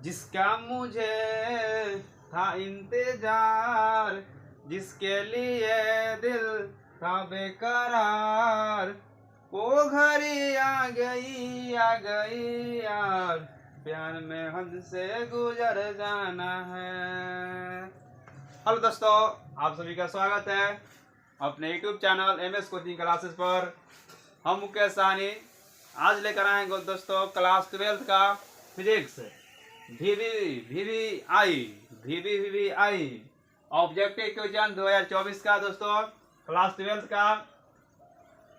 जिसका मुझे था इंतजार, जिसके लिए दिल था बेकरार, वो घड़ी आ गई यार, प्यार में हद से गुजर जाना है। हेलो दोस्तों, आप सभी का स्वागत है अपने YouTube channel MS coaching classes पर। हम मुकेश साहनी आज लेकर आएंगे दोस्तों क्लास 12 का फिजिक्स VVI ऑब्जेक्टिव क्वेश्चन 2024 का दोस्तों क्लास 12 का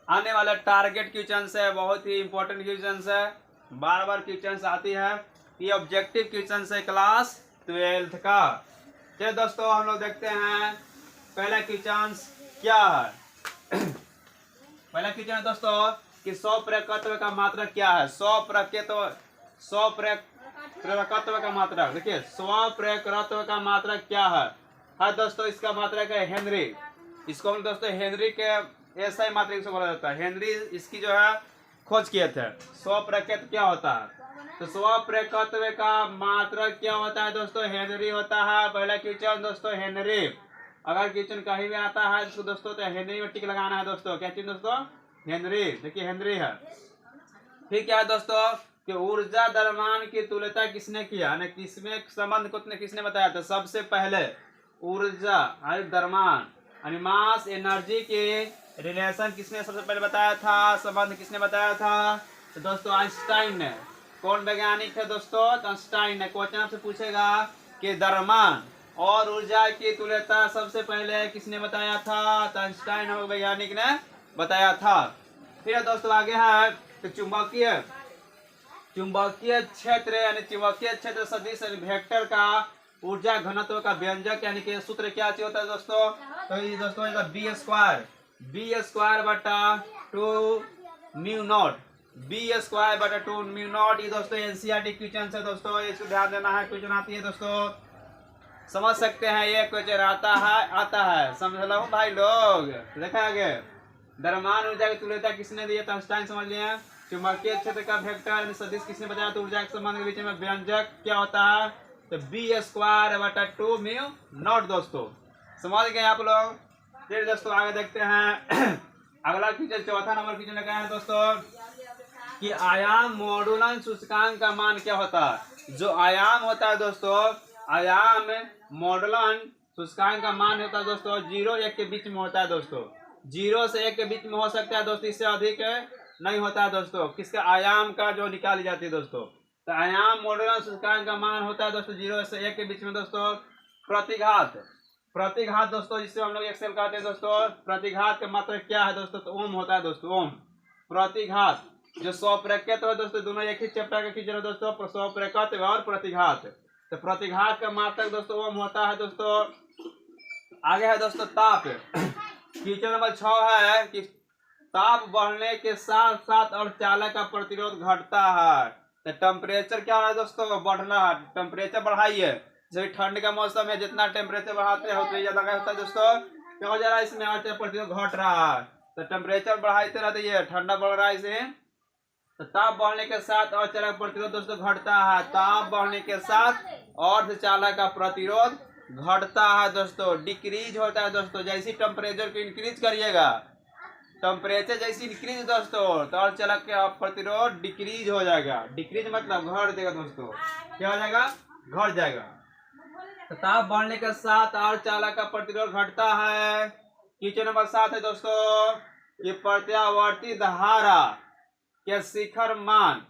आने वाला टारगेट क्वेश्चन है। बहुत ही इंपॉर्टेंट क्वेश्चन है, बार बार क्वेश्चन आती है। ये ऑब्जेक्टिव क्वेश्चन है क्लास 12 का। चलिए दोस्तों हम लोग देखते हैं पहला क्वेश्चन क्या है। पहला क्वेश्चन है दोस्तों कि 100 प्रकत्व का मात्रक क्या है। 100 प्रकत्व का मात्रक, देखिए 100 प्रकत्व का मात्रक क्या है दोस्तों। इसका मात्रक है हेनरी। इसको हम दोस्तों हेनरी के ऐसा ही मात्रक से बोला जाता है। हेनरी इसकी जो है खोज किए थे। 100 प्रकत्व क्या होता है, तो 100 प्रकत्व का मात्रक क्या होता है दोस्तों, हेनरी होता है। पहला क्वेश्चन दोस्तों हेनरी। अगर क्वेश्चन कहीं भी आता है तो दोस्तों तो हेनरी में टिक लगाना है दोस्तों। क्या चीज दोस्तों, हेनरी। देखिए हेनरी है। फिर क्या है दोस्तों कि ऊर्जा द्रव्यमान की तुल्यता किसने किया, यानी किसमें संबंध को किसने बताया था। सबसे पहले ऊर्जा द्रव्यमान यानी मास एनर्जी के रिलेशन किसने सबसे पहले बताया था, संबंध किसने बताया था, तो दोस्तों आइंस्टाइन ने। कौन वैज्ञानिक है दोस्तों, तो आइंस्टाइन ने। क्वेश्चन आपसे पूछेगा कि द्रव्यमान और ऊर्जा की तुल्यता सबसे पहले किसने बताया था, तो आइंस्टाइन वैज्ञानिक ने बताया था। फिर दोस्तों आगे है तो चुंबकीय क्षेत्र यानी चुंबकीय क्षेत्र सदिश वेक्टर का ऊर्जा घनत्व का व्यंजक यानी कि सूत्र क्या होता है दोस्तों, तो ये दोस्तों बी स्क्वायर बटा 2 म्यू नॉट, बी² 2 म्यू नॉट। ये दोस्तों एनसीईआरटी क्वेश्चन है दोस्तों, इसको ध्यान देना है। क्वेश्चन आती है दोस्तों, समझ सकते हैं ये क्वेश्चन आता है समझ लो भाई लोग। देखा आगे द्रव्यमान ऊर्जा की तुल्यता किसने दी, तो आइंस्टाइन समझ लिए। चुंबकीय क्षेत्र का वेक्टर सदिश किसने बताया, तो ऊर्जा के संबंध के बीच में व्यंजक क्या होता है, तो बी² बटा 2 म्यू नॉट। दोस्तों समझ गए आप लोग। फिर दोस्तों आगे देखते हैं अगला क्वेश्चन, चौथा नंबर क्वेश्चन लगा है दोस्तों कि आयाम मॉडुलन सूचकांक का मान क्या होता है। जो आयाम होता है दोस्तों, आयाम मॉडुलन सूचकांक का मान होता है दोस्तों 0-1 के बीच में होता है दोस्तों। 0 से 1 के बीच में हो सकता है दोस्तों, इससे अधिक नहीं होता है दोस्तों। किसका आयाम का जो निकाली जाती है दोस्तों, तो आयाम मॉडुलन सूचकांक का मान होता है दोस्तों 0 से 1 के बीच में दोस्तों। प्रतिघात दोस्तों जिससे हम लोग एक्सेल कहते हैं दोस्तों। प्रतिघात का मात्रक क्या है दोस्तों, तो ओम होता है दोस्तों। ओम प्रतिघात जो 100 प्रकत्व है दोस्तों, दोनों एक ही चैप्टर का कीजिए दोस्तों, 100 प्रकत्व और प्रतिघात। तो प्रतिघात का मात्रक दोस्तों ओम होता है दोस्तों। आगे है दोस्तों ताप। क्वेश्चन नंबर 6 है कि ताप बढ़ने के साथ साथ और चालक का प्रतिरोध घटता है। तो टेम्परेचर क्या है दोस्तों, बढ़ना है। टेम्परेचर बढ़ाइए, जैसे ठंड का मौसम है, जितना टेम्परेचर बढ़ाते हैं उतना ज्यादा होता है दोस्तों। क्या हो जा रहा है इसमें, प्रतिरोध घट रहा है। तो टेम्परेचर बढ़ाते रहते हैं, ठंडा बढ़ रहा है इसे। तो ताप बढ़ने के साथ और चालक प्रतिरोध दोस्तों घटता है। ताप बढ़ने के साथ और चालक का प्रतिरोध घटता है दोस्तों, डिक्रीज होता है दोस्तों। जैसे टेम्परेचर को इंक्रीज करिएगा, टेम्परेचर जैसे इंक्रीज दोस्तों, तो और चालक का प्रतिरोध डिक्रीज हो जाएगा। डिक्रीज मतलब घट देगा दोस्तों। क्या हो जाएगा, घट जाएगा। तो ताप बढ़ने के साथ और चालक का प्रतिरोध घटता है। क्वेश्चन नंबर 7 है दोस्तों ये प्रत्यावर्ती धारा के शिखर मान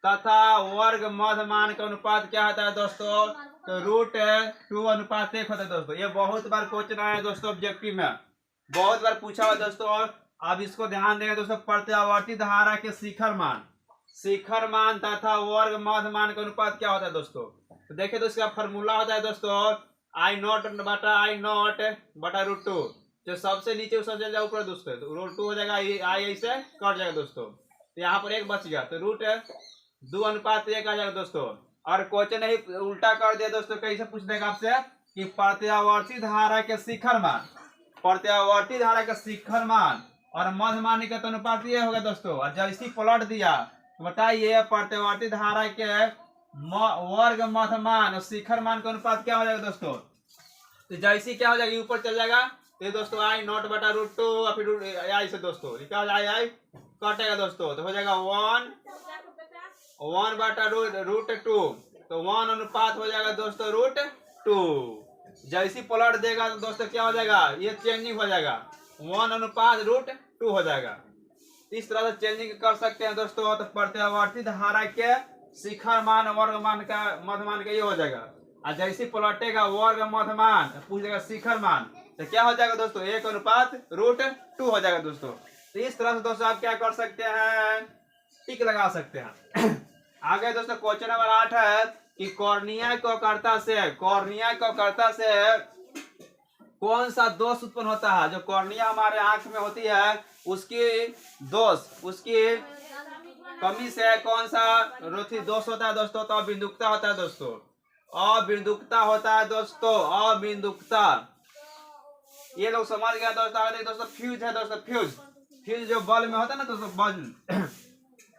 तथा वर्ग मध्य मान का अनुपात क्या होता है दोस्तों, तो √2:1 होता है दोस्तों। ये बहुत बार क्वेश्चन आया है दोस्तों, ऑब्जेक्टिव में बहुत बार पूछा हुआ दोस्तों। अब इसको ध्यान देंगे दोस्तों, प्रत्यावर्ती धारा के शिखर मान तथा वर्ग मध्य मान का अनुपात क्या होता है दोस्तों। तो देखिए तो इसका फॉर्मूला होता है दोस्तों I0 बटा √2। जो सबसे नीचे उसका चल जाए ऊपर दोस्तों, तो √2 हो जाएगा, आई ऐसे कट जाएगा दोस्तों। तो यहाँ पर 1 बच गया, तो √2:1 आ जाएगा दोस्तों। और क्वेश्चन ही उल्टा कर दिया दोस्तों, कैसे पूछ देगा आपसे कि प्रत्यावर्ती धारा के शिखर मान और मध्य मान का अनुपात ये होगा दोस्तों। और जब इसी प्लॉट दिया तो बताइए प्रत्यावर्ती धारा के वर्ग मध्य मान और शिखर मान का अनुपात क्या हो जाएगा दोस्तों? तो जैसे क्या हो जाएगा, ऊपर चल जाएगा तो दोस्तों आई नॉट बटा रूट टू और फिर आई से दोस्तों क्या हो जाएगा, आई कटेगा दोस्तों, तो हो जाएगा वन बटा रूट टू, तो 1 अनुपात हो जाएगा दोस्तों रूट टू। जैसी पलट देगा तो दोस्तों क्या हो जाएगा, ये चेंजिंग हो जाएगा, 1 अनुपात रूट टू हो जाएगा। इस तरह से चेंजिंग कर सकते हैं दोस्तों। तो प्रत्यावर्ती धारा के शिखर मान वर्ग मान का मध्य मान का ये हो जाएगा, और जैसे पलटेगा वर्ग मध्य मान पूछेगा शिखर मान, तो क्या हो जाएगा दोस्तों, 1 अनुपात रूट टू हो जाएगा दोस्तों। तो इस तरह से दोस्तों आप क्या कर सकते हैं, टिक लगा सकते हैं। आगे दोस्तों क्वेश्चन नंबर 8 है कि कॉर्निया कर्ता से कौन सा दोष उत्पन्न होता है। जो कॉर्निया हमारे आंख में होती है उसकी कमी से कौन सा रोथी दोष होता है दोस्तों, तो अबिंदुकता होता है दोस्तों, अबिंदुकता होता है दोस्तों, अबिंदुकता। ये लोग समझ गया दोस्तों। आगे दोस्तों फ्यूज है दोस्तों, फ्यूज जो बल्ब में होता है ना दोस्तों, बल्ब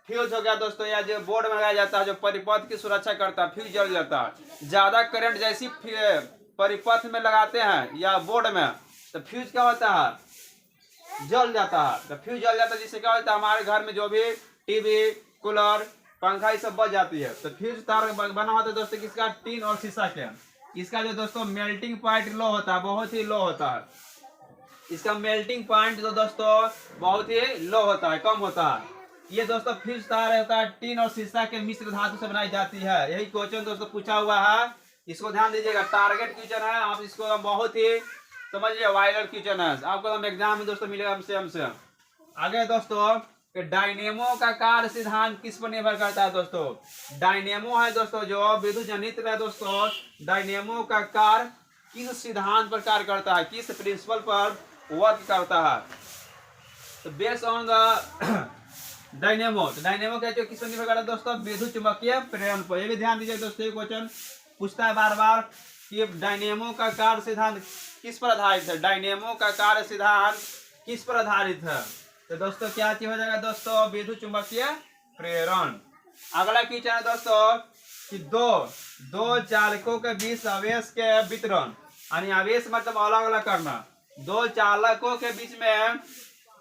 फ्यूज हो गया दोस्तों, या जो बोर्ड में लगाया जाता है जो परिपथ की सुरक्षा करता है, फ्यूज जल जाता है। ज्यादा करंट जैसी परिपथ में लगाते हैं या बोर्ड में, तो फ्यूज क्या होता है, जल जाता है। तो फ्यूज जल जाता है जिससे क्या होता है, हमारे घर में जो भी टीवी कूलर पंखा ये सब बच जाती है। तो फ्यूज तार बना होता है दोस्तों किसका, टीन और शीशा के। इसका जो दोस्तों मेल्टिंग पॉइंट लो होता है, बहुत ही लो होता है। इसका मेल्टिंग पॉइंट जो दोस्तों बहुत ही लो होता है, कम होता है। ये दोस्तों फ्यूज तार होता है टीन और शीशा के मिश्र धातु से बनाई जाती है। यही क्वेश्चन दोस्तों पूछा हुआ है, इसको ध्यान दीजिएगा। टारगेट क्वेश्चन है, आप इसको बहुत ही समझिए, वायरल क्वेश्चन है, आपको एग्जाम में दोस्तों मिलेगा हमसे। आगे दोस्तों डायनेमो का कार्य सिद्धांत किस पर निर्भर करता है दोस्तों। डायनेमो है दोस्तों जो विद्युत जनित्र है दोस्तों, डायनेमो का कार्य किस सिद्धांत पर कार्य करता है, किस प्रिंसिपल पर वर्क करता है। तो बेस्ड ऑन द डायनेमो, तो डायनेमो क्या किस पर निर्भर करता है दोस्तों, विद्युत चुंबकीय प्रेरण पर। ये भी ध्यान दीजिए दोस्तों, क्वेश्चन पूछता है बार बार कि डायनेमो का कार्य सिद्धांत किस पर आधारित है, डायनेमो का कार्य सिद्धांत किस पर आधारित है। तो दोस्तों क्या चीज हो जाएगा दोस्तों, विद्युत चुंबकीय प्रेरण। अगला क्वेश्चन है दोस्तों कि दो चालकों के बीच आवेश के वितरण, यानी आवेश मतलब अलग अलग करना। दो चालकों के बीच में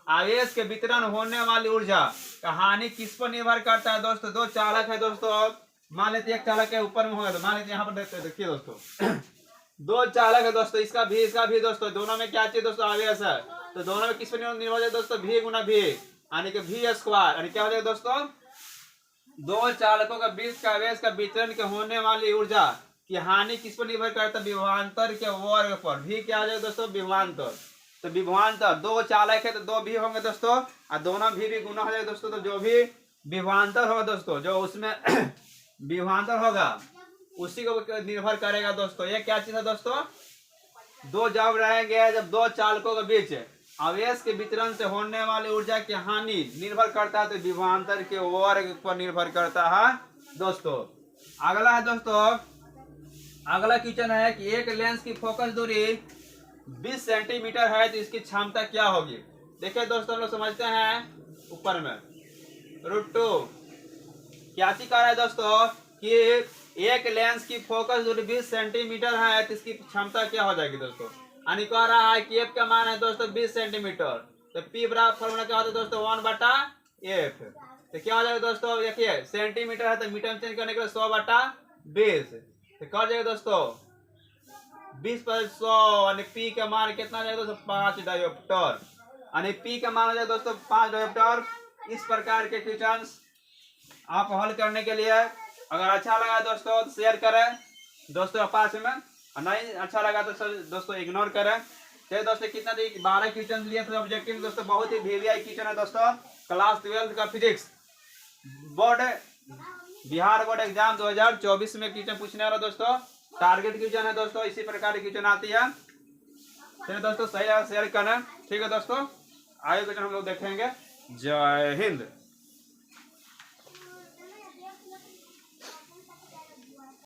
आवेश के वितरण होने वाली ऊर्जा का हानि किस पर निर्भर करता है दोस्तों। दो चालक है दोस्तों, मान लेते एक चालक के ऊपर में होगा, तो मान लेते यहाँ पर देखिए दोस्तों दो चालक है दोस्तों, इसका भी दोस्तों, दोनों में क्या चाहिए दोस्तों, आवेश है। तो दोनों में किस पर निर्भर है दोस्तों, भी गुना भी, यानी कि भी स्क्वायर, यानी क्या हो जाएगा दोस्तों, दो चालकों के बीच का आवेश का वितरण के होने वाली ऊर्जा की हानि किस पर निर्भर करता है, विभवांतर के वर्ग पर। भी क्या हो जाएगा दोस्तों, विभवांतर। तो विभवांतर, दो चालक है तो दो भी होंगे दोस्तों, और दोनों भी गुना हो जाएगा दोस्तों। तो जो भी विभवांतर होगा दोस्तों, जो उसमें विभवांतर होगा उसी को निर्भर करेगा दोस्तों। ये क्या चीज है दोस्तों, दो जब रहेंगे, जब दो चालकों के बीच आवेश के वितरण से होने वाली ऊर्जा की हानि निर्भर करता है, तो विभवांतर के वर्ग पर निर्भर करता है दोस्तों। अगला है दोस्तों, अगला क्वेश्चन है कि एक लेंस की फोकस दूरी 20 सेंटीमीटर है तो इसकी क्षमता क्या होगी। देखिए दोस्तों, हम लोग समझते हैं ऊपर में √2 क्या चीज कर रहा है दोस्तों कि एक लेंस की फोकस दूरी 20 सेंटीमीटर है तो इसकी क्षमता क्या हो जाएगी दोस्तों। यानी कह रहा है कि एफ का मान है दोस्तों 20 सेंटीमीटर, तो पी बराबर फॉर्मूला क्या होता है दोस्तों, 1/f। तो क्या हो जाएगा दोस्तों, देखिए सेंटीमीटर है तो मीटर में चेंज करने के लिए 100/20, तो कर जाएगा दोस्तों 20 पर 100, यानी पी का मान कितना हो जाएगा दोस्तों, 5 डायोप्टर, यानी पी का मान हो जाएगा दोस्तों 5 डायोप्टर। इस प्रकार के क्वेश्चन आप हल करने के लिए अगर अच्छा लगा दोस्तों तो शेयर करें दोस्तों पास में, और नहीं अच्छा लगा तो दोस्तों इग्नोर करें। चलिए दोस्तों कितना 12 क्वेश्चन लिए थे ऑब्जेक्टिव दोस्तों, बहुत ही वीवीआई क्वेश्चन है दोस्तों। क्लास 12 का physics board Bihar board exam 2024 में क्वेश्चन पूछने वाला दोस्तों, टारगेट क्वेश्चन है दोस्तों, इसी प्रकार की क्वेश्चन आती है। चलिए दोस्तों सही शेयर करें, ठीक है दोस्तों, आगे क्वेश्चन हम लोग देखेंगे। जय हिंद।